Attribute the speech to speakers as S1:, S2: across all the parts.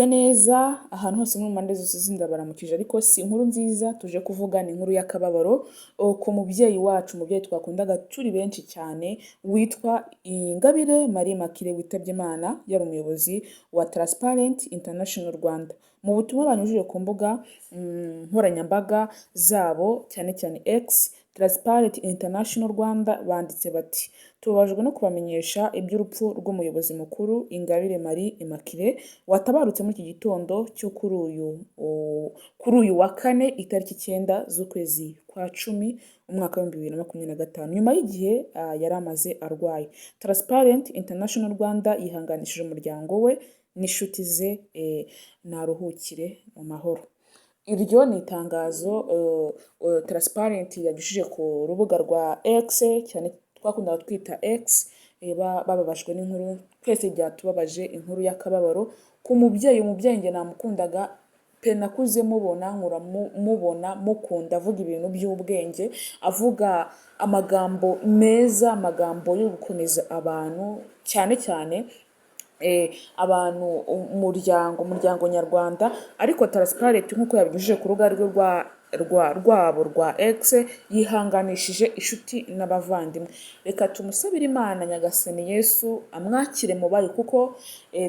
S1: neza ahantu hose mu mpande zose zindabaramukije, ariko si inkuru nziza tuje kuvuga, ni inkuru y'akababaro ku mubyeyi wacu, umubyeyi twakundaga turi benshi cyane witwa Ingabire Marie Immaculée witabye Imana, yari umuyobozi wa Transparent International Rwanda. Mu butumwa banyujije ku mbuga nkoranyambaga zabo cyane cyane X, Transparent International Rwanda banditse bati: tubabajwe no kubamenyesha iby'urupfu rw'umuyobozi mukuru Ingabire Marie Immaculée watabarutse muri iki gitondo cyo kuri uyu wa kane itariki 9 z'ukwezi kwa 10 umwaka wa 2025, nyuma y'igihe yari amaze arwaye. Transparent International Rwanda yihanganishije umuryango we n'inshuti ze, naruhukire mu mahoro. Iryo ni itangazo Transparent yagishije ku rubuga rwa X, cyane twakundaga twita X. Bababajwe n'inkuru, twese byatubabaje, inkuru y'akababaro ku mubyeyi. Umubyeyi nge namukundaga pe, nakuze mubona, nkura mubona mukunda, avuga ibintu by'ubwenge, avuga amagambo meza, amagambo yo gukomeza abantu, cyane cyane abantu, umuryango nyarwanda. Ariko Transparent nk'uko yabinyujije ku rubuga rwabo rwa X, yihanganishije inshuti n'abavandimwe. Reka tumusabire Imana Nyagasani Yesu amwakire mu bayo, kuko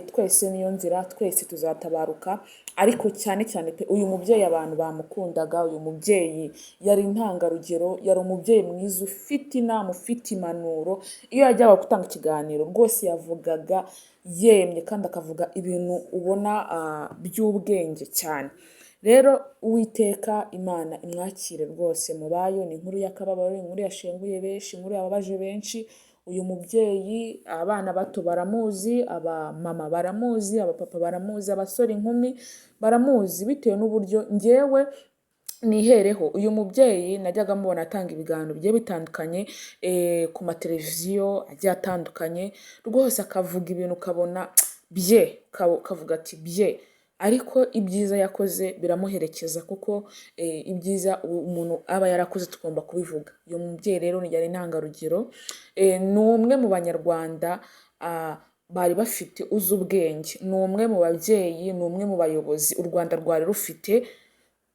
S1: twese niyo nzira, twese tuzatabaruka. Ariko cyane cyane pe, uyu mubyeyi abantu bamukundaga, uyu mubyeyi yari intangarugero, yari umubyeyi mwiza, ufite inama, ufite impanuro. Iyo yajyaga gutanga ikiganiro rwose yavugaga yemye kandi akavuga ibintu ubona by'ubwenge cyane. Rero Uwiteka Imana imwakire rwose mu bayo. Ni inkuru y'akababaro, inkuru yashenguye benshi, inkuru yababaje benshi. Uyu mubyeyi abana bato baramuzi, abamama baramuzi, abapapa baramuzi, abasore inkumi baramuzi, bitewe n'uburyo ngewe nihereho. Uyu mubyeyi najyaga mubona atanga ibiganiro bigiye bitandukanye ku mateleviziyo agiye atandukanye, rwose akavuga ibintu ukabona bye, kavuga ati bye, ariko ibyiza yakoze biramuherekeza, kuko ibyiza umuntu aba yarakoze tugomba kubivuga. Uyu mubyeyi rero yari intangarugero, ni umwe mu banyarwanda bari bafite uzi ubwenge, ni umwe mu babyeyi, ni umwe mu bayobozi u Rwanda rwari rufite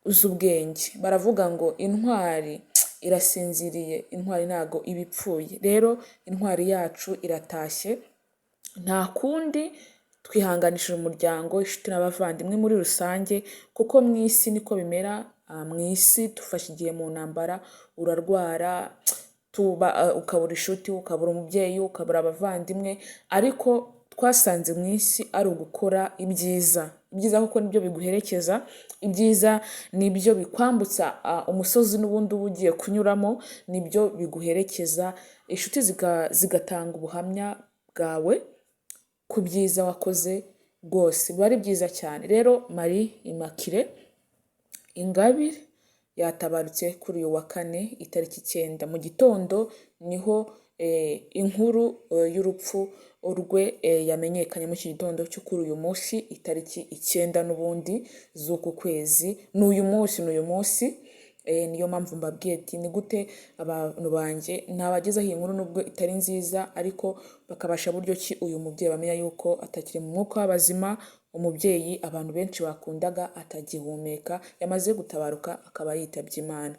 S1: uzi ubwenge. Baravuga ngo intwari irasinziriye, intwari ntago iba ipfuye. Rero intwari yacu iratashye, nta kundi twihanganishije umuryango, inshuti n'abavandimwe muri rusange, kuko mu isi niko bimera. Mu isi dufashe igihe mu ntambara, urarwara, ukabura inshuti, ukabura umubyeyi, ukabura abavandimwe, ariko twasanze mu isi ari ugukora ibyiza. Ibyiza kuko nibyo biguherekeza, ibyiza nibyo bikwambutsa umusozi n'ubundi uba ugiye kunyuramo, nibyo biguherekeza. Inshuti zigatanga ubuhamya bwawe ku byiza wakoze, rwose biba ari byiza cyane. Rero Marie Immaculée Ingabire yatabarutse kuri uyu wa kane itariki 9 mu gitondo, niho inkuru y'urupfu rwe yamenyekanye mu gitondo cyo kuri uyu munsi itariki 9 n'ubundi z'uku kwezi. N'uyu munsi niyo mpamvu mbabwiye ati ni gute abantu banjye nabagezaho iyi nkuru nubwo itari nziza, ariko bakabasha buryo ki uyu mubyeyi bamenya yuko atakiri mu mwuka w'abazima. Umubyeyi abantu benshi bakundaga atagihumeka, yamaze gutabaruka, akaba yitabye Imana.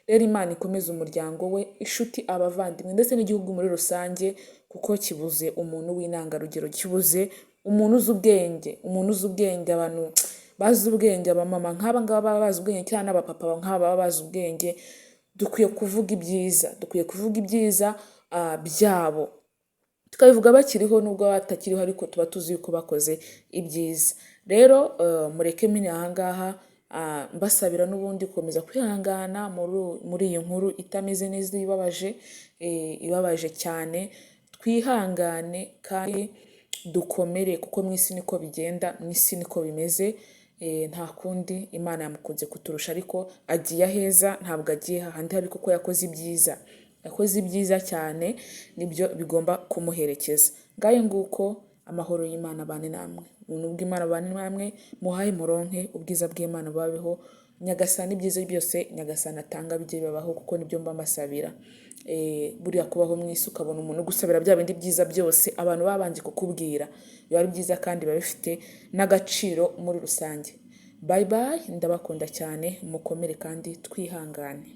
S1: Rero Imana ikomeze umuryango we, inshuti, abavandimwe, ndetse n'igihugu muri rusange, kuko kibuze umuntu w'intangarugero, kibuze umuntu uzi ubwenge, abantu bazi ubwenge, abamama nk'aba ngaba baba bazi ubwenge, cyangwa n'abapapa nk'aba baba bazi ubwenge. Dukwiye kuvuga ibyiza, byabo, tukabivuga bakiriho nubwo batakiriho, ariko tuba tuzi yuko bakoze ibyiza. Rero mureke mini ahangaha mbasabira n'ubundi gukomeza kwihangana muri iyi nkuru itameze neza, ibabaje cyane. Twihangane kandi dukomere, kuko mu isi niko bigenda, mu isi niko bimeze. Nta kundi, Imana yamukunze kuturusha, ariko agiye aheza, ntabwo agiye hahandi habi, kuko yakoze ibyiza cyane, nibyo bigomba kumuherekeza. Ngayo nguko, amahoro y'Imana abane namwe, ubuntu bw'Imana abane namwe, muhaye muronke ubwiza bw'Imana babeho Nyagasani ibyiza byose Nyagasani atanga bijye bibaho kuko nibyo mba mbasabira. Buriya kubaho mu isi ukabona umuntu ugusabira bya bindi byiza byose abantu babanje kukubwira biba ari byiza kandi biba bifite n'agaciro muri rusange. Bye bye, ndabakunda cyane, mukomere kandi twihangane.